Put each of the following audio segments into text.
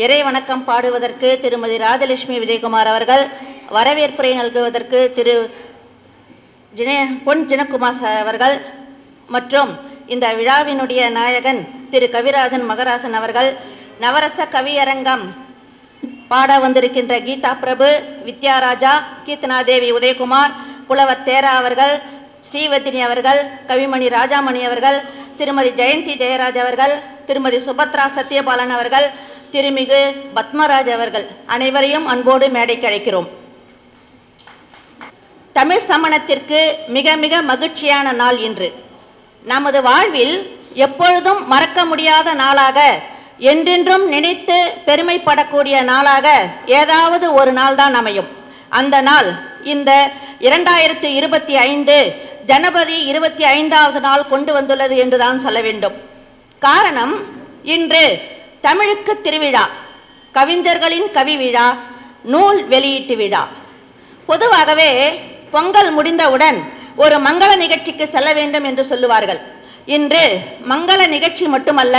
இறை வணக்கம் பாடுவதற்கு திருமதி ராஜலட்சுமி விஜயகுமார் அவர்கள், வரவேற்புரை நல்குவதற்கு திரு பொன் ஜினகுமார் அவர்கள் மற்றும் இந்த விழாவினுடைய நாயகன் திரு கவிராஜன் மகராசன் அவர்கள், நவரச கவியரங்கம் பாட வந்திருக்கின்ற கீதா பிரபு, வித்யாராஜா, கீர்த்தனாதேவி உதயகுமார், புலவர் தேரா அவர்கள், ஸ்ரீவர்தினி அவர்கள், கவிமணி ராஜாமணி அவர்கள், திருமதி ஜெயந்தி ஜெயராஜ் அவர்கள், திருமதி சுபத்ரா சத்யபாலன் அவர்கள், திருமிகு பத்மராஜ் அவர்கள் அனைவரையும் அன்போடு மேடைக்கு அழைக்கிறோம். தமிழ் சமணத்திற்கு மிக மிக மகிழ்ச்சியான நாள் இன்று. நமது வாழ்வில் எப்பொழுதும் மறக்க முடியாத நாளாக, என்றென்றும் நினைத்து பெருமைப்படக்கூடிய நாளாக ஏதாவது ஒரு நாள் தான் அமையும். அந்த நாள் இந்த 2025 ஜனவரி 25வது நாள் கொண்டு வந்துள்ளது என்றுதான் சொல்ல வேண்டும். காரணம், இன்று தமிழுக்கு திருவிழா, கவிஞர்களின் கவி விழா, நூல் வெளியீட்டு விழா. பொதுவாகவே பொங்கல் முடிந்தவுடன் ஒரு மங்கள நிகழ்ச்சிக்கு செல்ல வேண்டும் என்று சொல்லுவார்கள். இன்று மங்கள நிகழ்ச்சி மட்டுமல்ல,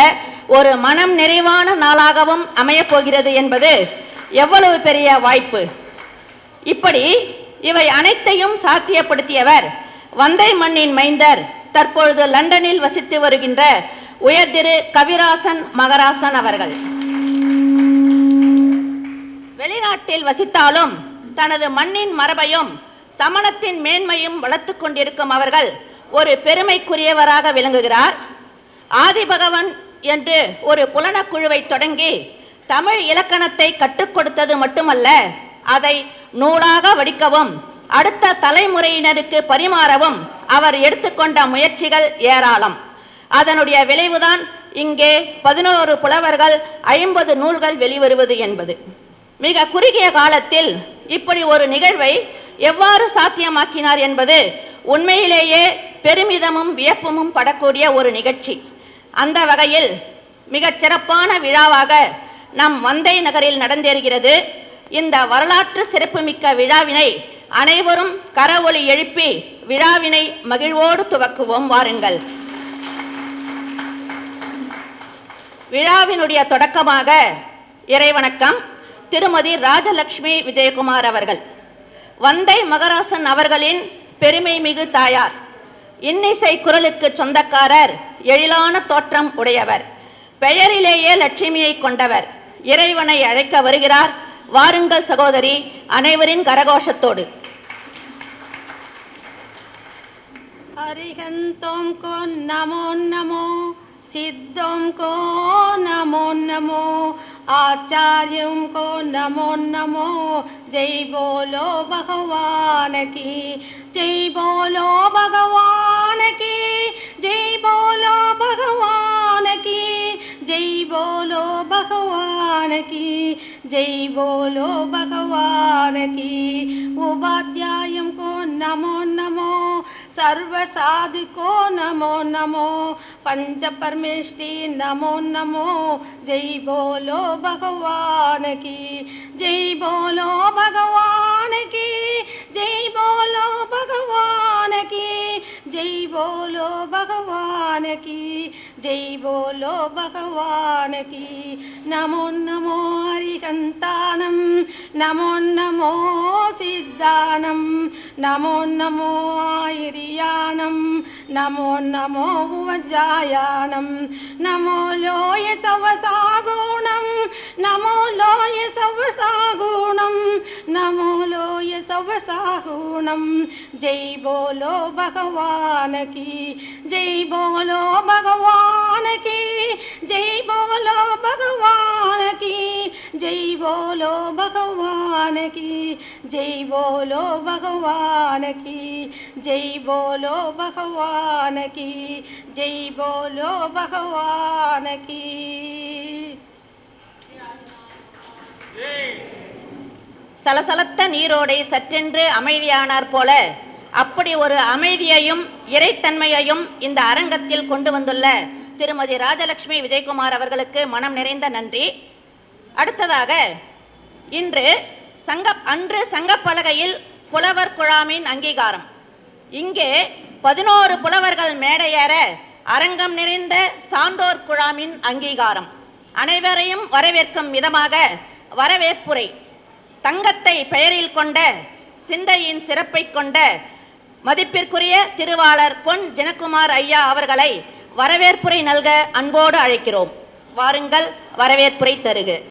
ஒரு மனம் நிறைவான நாளாகவும் அமையப்போகிறது என்பது எவ்வளவு பெரிய வாய்ப்பு. இப்படி இவை அனைத்தையும் சாத்தியப்படுத்தியவர் வந்தை மண்ணின் மைந்தர், தற்பொழுது லண்டனில் வசித்து வருகின்ற உயர்திரு கவிராசன் மகராசன் அவர்கள். வெளிநாட்டில் வசித்தாலும் தனது மண்ணின் மரபையும் சமணத்தின் மேன்மையும் வளர்த்து கொண்டிருக்கும் அவர்கள் ஒரு பெருமைக்குரியவராக விளங்குகிறார். ஆதிபகவன் என்று ஒரு புலனக்குழுவை தொடங்கி தமிழ் இலக்கணத்தை கற்றுக் கொடுத்தது மட்டுமல்ல, அதை நூலாக வடிக்கவும் அடுத்த தலைமுறையினருக்கு பரிமாறவும் அவர் எடுத்துக்கொண்ட முயற்சிகள் ஏராளம். அதனுடைய விளைவுதான் இங்கே 11 புலவர்கள், 50 நூல்கள் வெளிவருவது என்பது. மிக குறுகிய காலத்தில் இப்படி ஒரு நிகழ்வை எவ்வாறு சாத்தியமாக்கினார் என்பது உண்மையிலேயே பெருமிதமும் வியப்பும் படக்கூடிய ஒரு நிகழ்ச்சி. அந்த வகையில் மிகச் சிறப்பான விழாவாக நம் வந்தை நகரில் நடந்தேறுகிறது. இந்த வரலாற்று சிறப்புமிக்க விழாவினை அனைவரும் கரவொலி எழுப்பி விழாவினை மகிழ்வோடு துவக்குவோம். வாருங்கள். விழாவினுடைய தொடக்கமாக இறைவணக்கம் திருமதி ராஜலட்சுமி விஜயகுமார் அவர்கள், வந்தை மகராசன் அவர்களின் பெருமை மிகு தாயார், இன்னிசை குரலுக்கு சொந்தக்காரர், எழிலான தோற்றம் உடையவர், பெயரிலேயே லட்சுமியை கொண்டவர், இறைவனை அழைக்க வருகிறார். வாருங்கள் சகோதரி, அனைவரின் கரகோஷத்தோடு. அரிஹந்தோம் கோ நமோ நமோ, सिद्धों को नमो नमो, आचार्यों को नमो नमो, जय बोलो भगवान की, जय बोलो भगवान की, जय बोलो भगवान की, जय बोलो भगवान की, जय बोलो भगवान की। उपाध्यायों को नमो नमो, सर्व साधु को नमो नमो, पंच परमेष्टि नमो नमो, जय बोलो भगवान की, जय बोलो भगवान की, जय बोलो भगवान की, जय बोलो भगवान की, जय बोलो भगवान की। नमो नमो हरिहंतानम, नमो नमो सिद्धानम, नमो नमो आयरियानम, नमो नमो वज्रायानम, नमो लोय सवसागुणम, नमो लोय सवसागुणम, नमो लोय सवसागुणम, जय बोलो भगवान की, जय बोलो भगवान की, जय बोलो भगवान की, जय बोलो भगवान की, जय बोलो भगवान की, जय बोलो भगवान की, जय बोलो भगवान की। சலசலத்த நீரோடை சற்றென்று அமைதியானார் போல, அப்படி ஒரு அமைதியையும் இறைத்தன்மையையும் இந்த அரங்கத்தில் கொண்டு வந்துள்ள திருமதி ராஜலட்சுமி விஜயகுமார் அவர்களுக்கு மனம் நிறைந்த நன்றி. அடுத்ததாக, அன்று சங்கப்பலகையில் புலவர் குழாமின் அங்கீகாரம். இங்கே 11 புலவர்கள் மேடையேற அரங்கம் நிறைந்த சான்றோர் குழாமின் அங்கீகாரம். அனைவரையும் வரவேற்கும் விதமாக வரவேற்புரை தங்கத்தை பெயரில் கொண்ட சிந்தையின் சிறப்பை கொண்ட மதிப்பிற்குரிய திருவாளர் பொன் ஜெனகுமார் ஐயா அவர்களை வரவேற்புரை நல்க அன்போடு அழைக்கிறோம். வாருங்கள், வரவேற்புரை தருக.